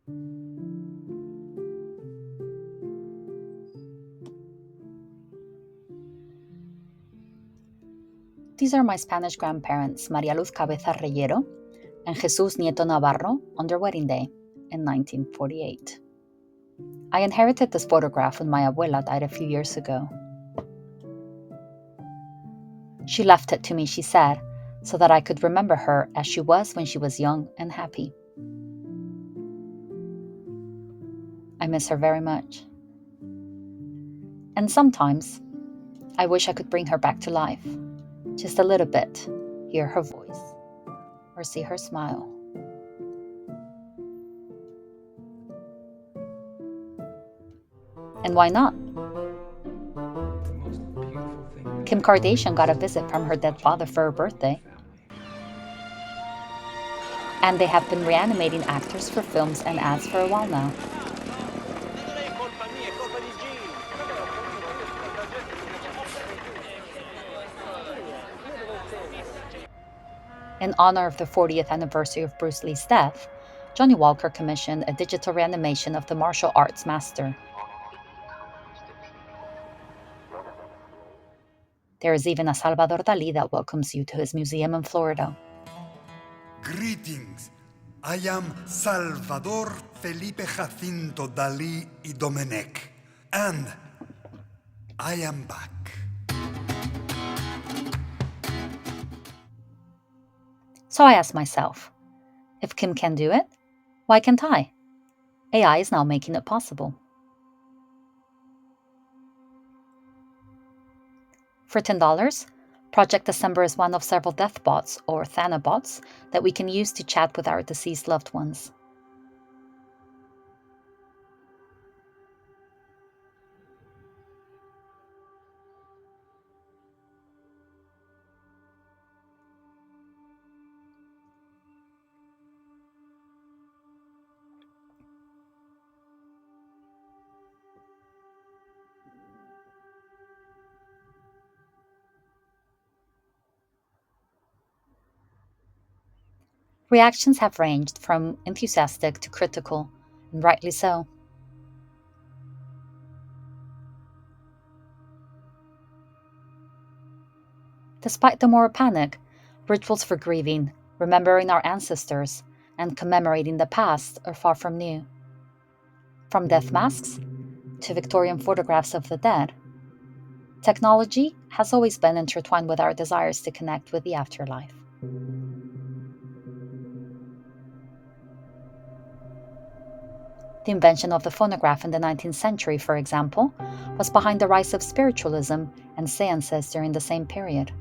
These are my Spanish grandparents, Maria Luz Cabeza Reyero and Jesus Nieto Navarro, on their wedding day in 1948. I inherited this photograph when my abuela died a few years ago. She left it to me, she said, so that I could remember her as she was when she was young and happy. I miss her very much. And sometimes, I wish I could bring her back to life, just a little bit, hear her voice, or see her smile. And why not? Kim Kardashian got a visit from her dead father for her birthday. And they have been reanimating actors for films and ads for a while now. In honor of the 40th anniversary of Bruce Lee's death, Johnny Walker commissioned a digital reanimation of the martial arts master. There is even a Salvador Dali that welcomes you to his museum in Florida. Greetings. I am Salvador Felipe Jacinto Dalí y Domenech, and I am back. So I asked myself, if Kim can do it, why can't I? AI is now making it possible. For $10, Project December is one of several death bots, or Thanabots, that we can use to chat with our deceased loved ones. Reactions have ranged from enthusiastic to critical, and rightly so. Despite the moral panic, rituals for grieving, remembering our ancestors, and commemorating the past are far from new. From death masks to Victorian photographs of the dead, technology has always been intertwined with our desires to connect with the afterlife. The invention of the phonograph in the 19th century, for example, was behind the rise of spiritualism and seances during the same period.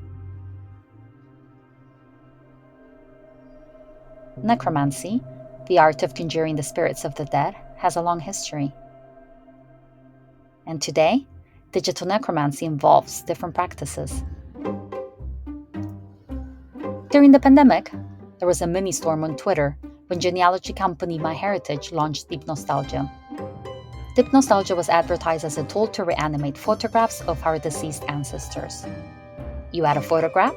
Necromancy, the art of conjuring the spirits of the dead, has a long history. And today, digital necromancy involves different practices. During the pandemic, there was a mini storm on Twitter when genealogy company MyHeritage launched Deep Nostalgia. Deep Nostalgia was advertised as a tool to reanimate photographs of our deceased ancestors. You add a photograph,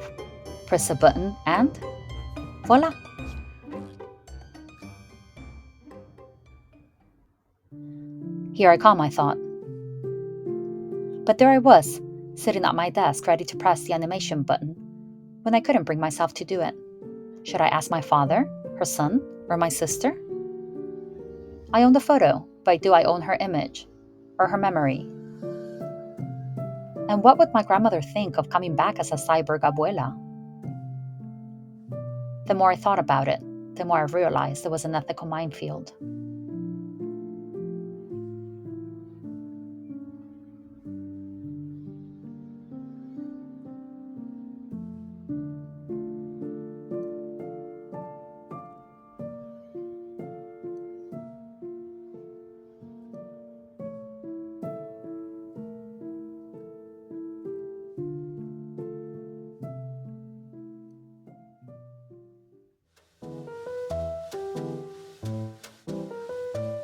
press a button, and voila! Here I come, I thought. But there I was, sitting at my desk ready to press the animation button, when I couldn't bring myself to do it. Should I ask my father, her son, or my sister? I own the photo, but do I own her image, or her memory? And what would my grandmother think of coming back as a cyborg abuela? The more I thought about it, the more I realized it was an ethical minefield.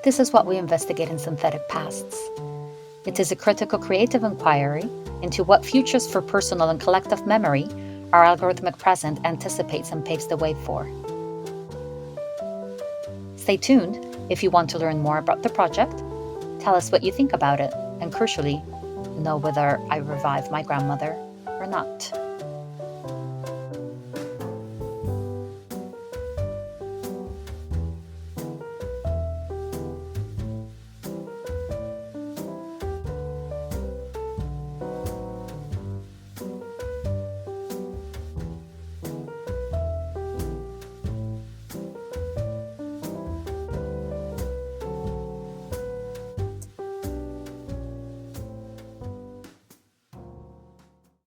This is what we investigate in Synthetic Pasts. It is a critical creative inquiry into what futures for personal and collective memory our algorithmic present anticipates and paves the way for. Stay tuned, If you want to learn more about the project, tell us what you think about it, and crucially, know whether I revive my grandmother or not.